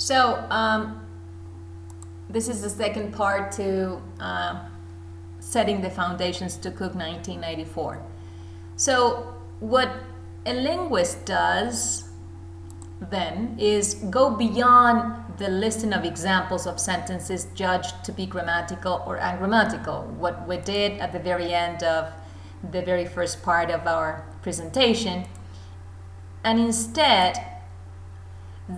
So this is the second part to setting the foundations to Cook 1994. So what a linguist does then is go beyond the listing of examples of sentences judged to be grammatical or ungrammatical, what we did at the very end of the very first part of our presentation, and instead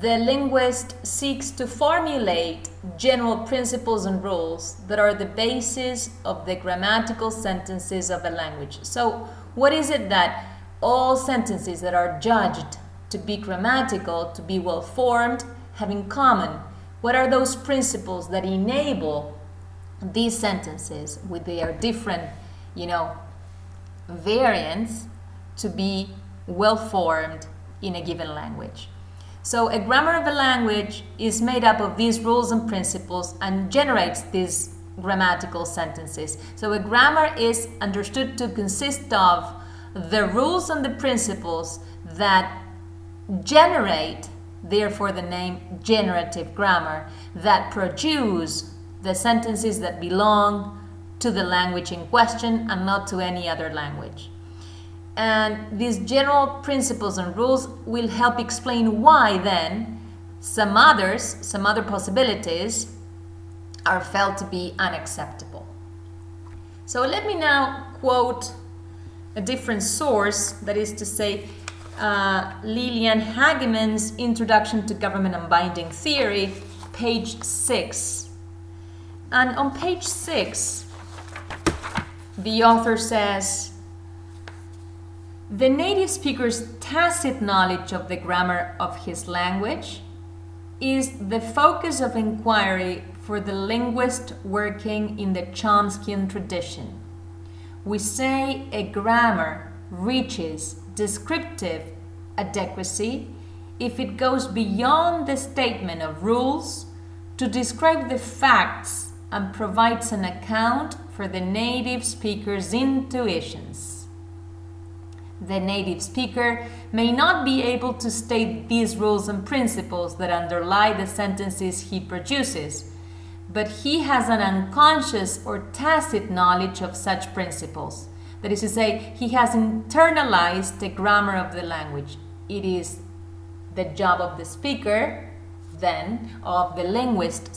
the linguist seeks to formulate general principles and rules that are the basis of the grammatical sentences of a language. So what is it that all sentences that are judged to be grammatical, to be well formed, have in common? What are those principles that enable these sentences with their different, variants to be well formed in a given language? So a grammar of a language is made up of these rules and principles and generates these grammatical sentences. So a grammar is understood to consist of the rules and the principles that generate, therefore the name generative grammar, that produce the sentences that belong to the language in question and not to any other language. And these general principles and rules will help explain why then some other possibilities are felt to be unacceptable. So let me now quote a different source, that is to say Lillian Hageman's Introduction to Government and Binding Theory, page 6. And on page 6, the author says, the native speaker's tacit knowledge of the grammar of his language is the focus of inquiry for the linguist working in the Chomskyan tradition. We say a grammar reaches descriptive adequacy if it goes beyond the statement of rules to describe the facts and provides an account for the native speaker's intuitions. The native speaker may not be able to state these rules and principles that underlie the sentences he produces, but he has an unconscious or tacit knowledge of such principles. That is to say, he has internalized the grammar of the language. It is the job of the speaker, then, of the linguist,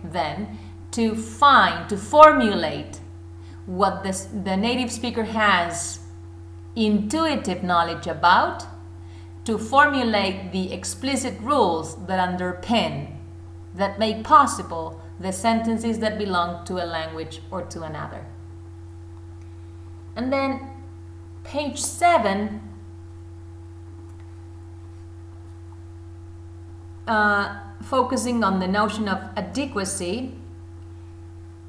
then, to formulate what the native speaker has intuitive knowledge about, to formulate the explicit rules that underpin, that make possible the sentences that belong to a language or to another. And then page 7, focusing on the notion of adequacy,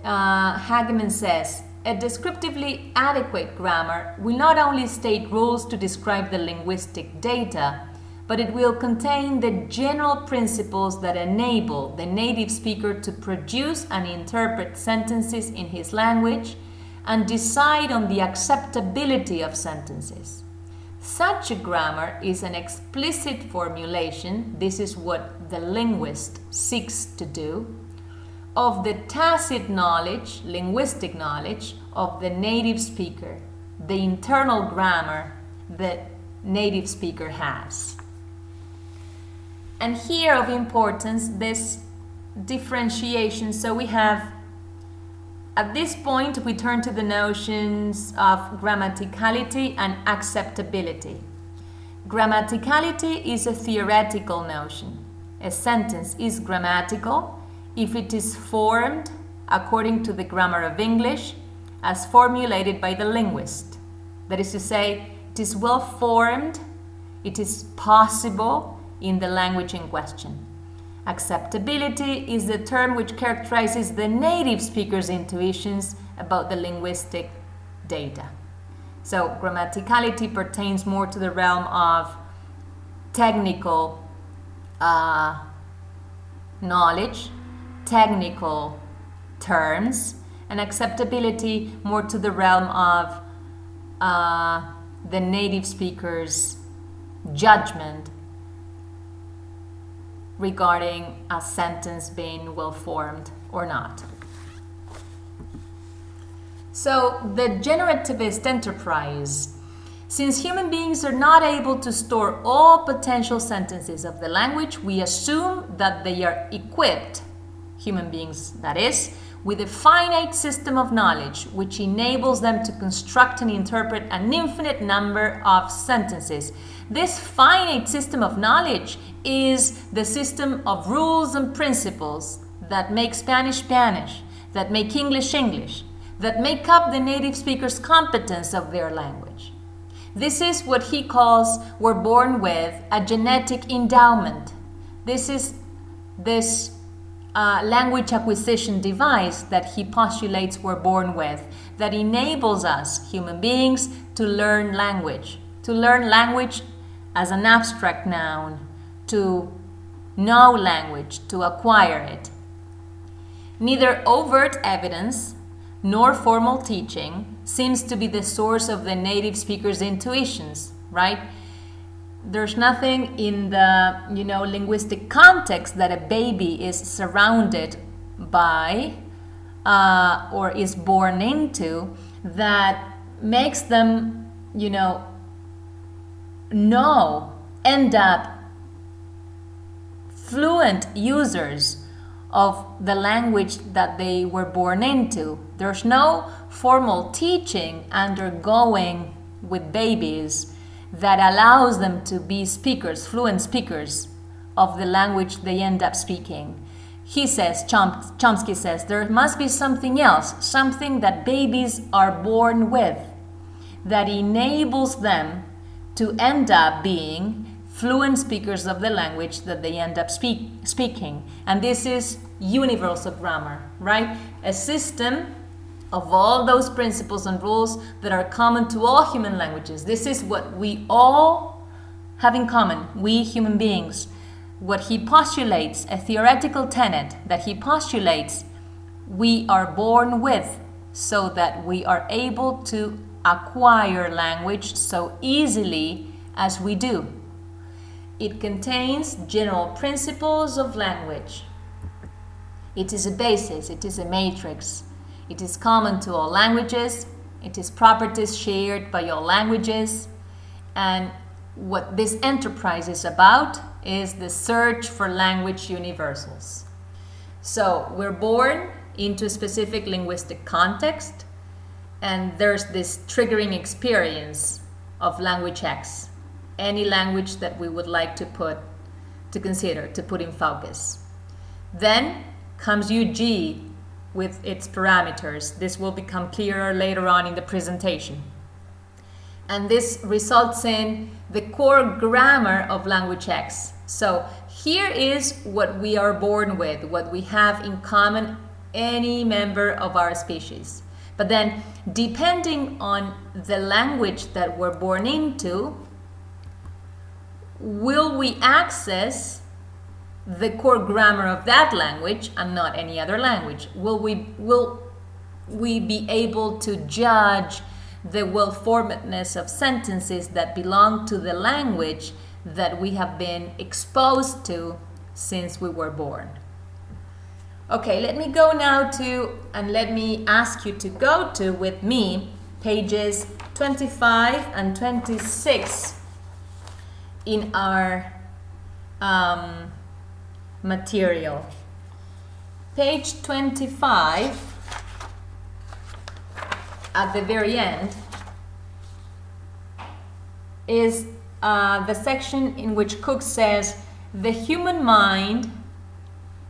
Hageman says, a descriptively adequate grammar will not only state rules to describe the linguistic data, but it will contain the general principles that enable the native speaker to produce and interpret sentences in his language and decide on the acceptability of sentences. Such a grammar is an explicit formulation, this is what the linguist seeks to do, of the tacit knowledge, linguistic knowledge, of the native speaker, the internal grammar that native speaker has. And here of importance, this differentiation. So we have, at this point, we turn to the notions of grammaticality and acceptability. Grammaticality is a theoretical notion. A sentence is grammatical if it is formed according to the grammar of English as formulated by the linguist. That is to say, it is well formed, it is possible in the language in question. Acceptability is the term which characterizes the native speaker's intuitions about the linguistic data. So grammaticality pertains more to the realm of technical knowledge, technical terms, and acceptability more to the realm of the native speaker's judgment regarding a sentence being well formed or not. So the generativist enterprise. Since human beings are not able to store all potential sentences of the language, we assume that they are equipped, human beings that is, with a finite system of knowledge which enables them to construct and interpret an infinite number of sentences. This finite system of knowledge is the system of rules and principles that make Spanish Spanish, that make English English, that make up the native speaker's competence of their language. This is what he calls we're born with, a genetic endowment. This is this language acquisition device that he postulates we're born with that enables us, human beings, to learn language. To learn language as an abstract noun, to know language, to acquire it. Neither overt evidence nor formal teaching seems to be the source of the native speaker's intuitions, right? There's nothing in the, linguistic context that a baby is surrounded by or is born into that makes them, end up fluent users of the language that they were born into. There's no formal teaching undergoing with babies that allows them to be speakers, fluent speakers of the language they end up speaking. He says, Chomsky says, there must be something else, something that babies are born with that enables them to end up being fluent speakers of the language that they end up speaking. And this is universal grammar, right? A system of all those principles and rules that are common to all human languages. This is what we all have in common, we human beings. What he postulates, a theoretical tenet that he postulates, we are born with so that we are able to acquire language so easily as we do. It contains general principles of language. It is a basis, it is a matrix. It is common to all languages. It is properties shared by all languages. And what this enterprise is about is the search for language universals. So we're born into a specific linguistic context, and there's this triggering experience of language X, any language that we would like to put in focus. Then comes UG with its parameters. This will become clearer later on in the presentation. And this results in the core grammar of language X. So here is what we are born with, what we have in common, any member of our species. But then, depending on the language that we're born into, will we access the core grammar of that language and not any other language? Will we be able to judge the well-formedness of sentences that belong to the language that we have been exposed to since we were born? Okay, let me go now and let me ask you to go to, with me, pages 25 and 26 in our material. Page 25, at the very end, is the section in which Cook says the human mind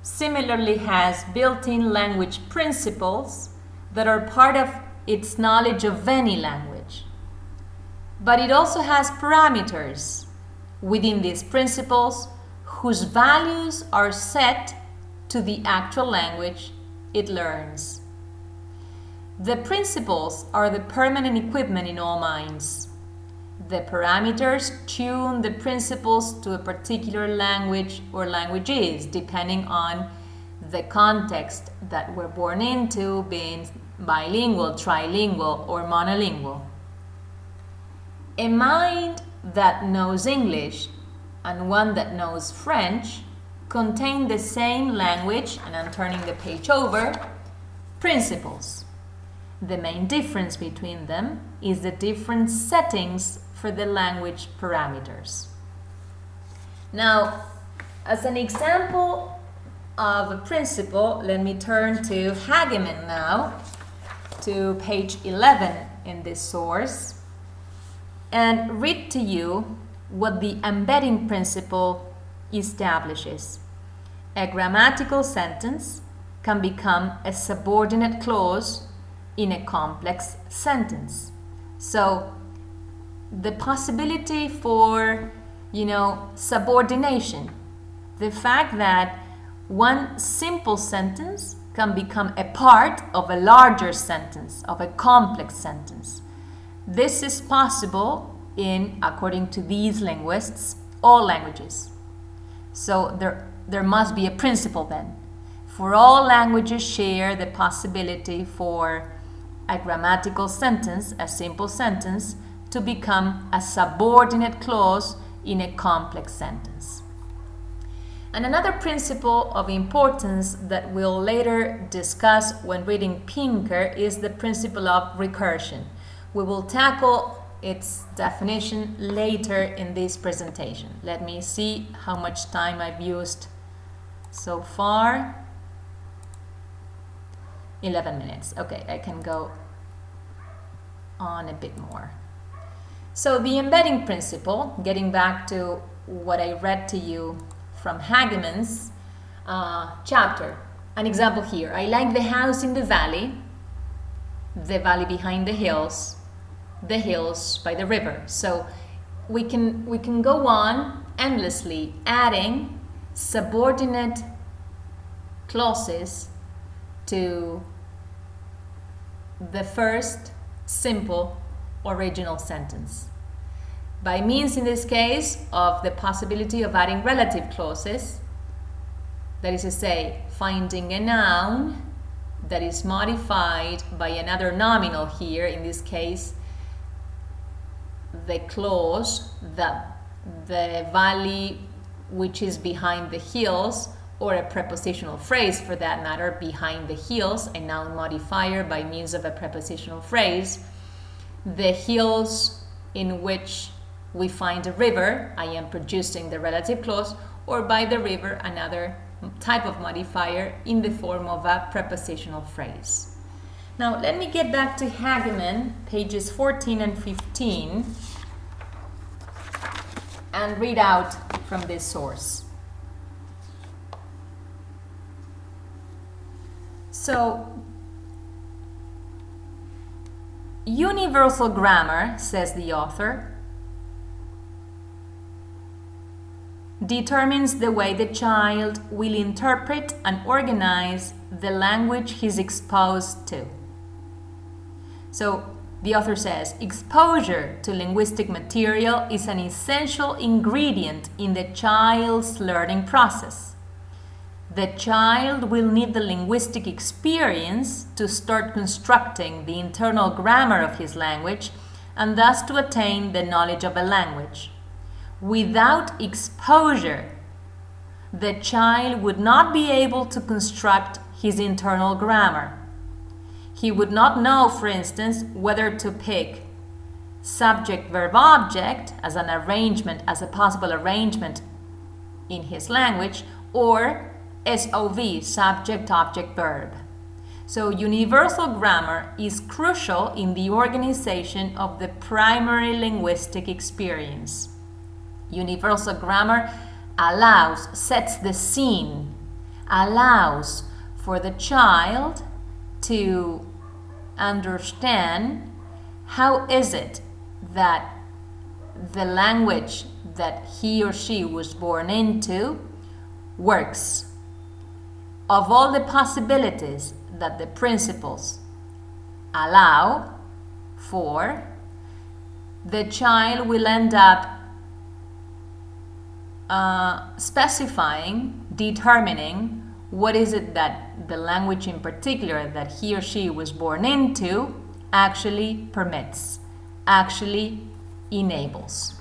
similarly has built-in language principles that are part of its knowledge of any language. But it also has parameters within these principles whose values are set to the actual language it learns. The principles are the permanent equipment in all minds. The parameters tune the principles to a particular language or languages, depending on the context that we're born into, being bilingual, trilingual, or monolingual. A mind that knows English and one that knows French contain the same language, and I'm turning the page over, principles. The main difference between them is the different settings for the language parameters. Now, as an example of a principle, let me turn to Hageman now, to page 11 in this source, and read to you what the embedding principle establishes. A grammatical sentence can become a subordinate clause in a complex sentence. So the possibility for, subordination, the fact that one simple sentence can become a part of a larger sentence, of a complex sentence. This is possible in, according to these linguists, all languages. So there must be a principle then. For all languages share the possibility for a grammatical sentence, a simple sentence, to become a subordinate clause in a complex sentence. And another principle of importance that we'll later discuss when reading Pinker is the principle of recursion. We will tackle its definition later in this presentation. Let me see how much time I've used so far. 11 minutes. Okay, I can go on a bit more. So the embedding principle, getting back to what I read to you from Hageman's chapter. An example here. I like the house in the valley behind the hills by the river. So we can go on endlessly adding subordinate clauses to the first simple original sentence, by means, in this case, of the possibility of adding relative clauses, that is to say, finding a noun that is modified by another nominal here, in this case, the clause, the valley which is behind the hills, or a prepositional phrase for that matter, behind the hills, a noun modifier by means of a prepositional phrase, the hills in which we find a river, I am producing the relative clause, or by the river, another type of modifier in the form of a prepositional phrase. Now let me get back to Hageman, pages 14 and 15, and read out from this source. So, universal grammar, says the author, determines the way the child will interpret and organize the language he's exposed to. So the author says, exposure to linguistic material is an essential ingredient in the child's learning process. The child will need the linguistic experience to start constructing the internal grammar of his language and thus to attain the knowledge of a language. Without exposure, the child would not be able to construct his internal grammar. He would not know, for instance, whether to pick subject-verb-object as an arrangement, as a possible arrangement in his language, or SOV, subject-object-verb. So universal grammar is crucial in the organization of the primary linguistic experience. Universal grammar sets the scene, allows for the child to understand how is it that the language that he or she was born into works. Of all the possibilities that the principles allow for, the child will end up specifying, determining what is it that the language in particular that he or she was born into actually permits, actually enables.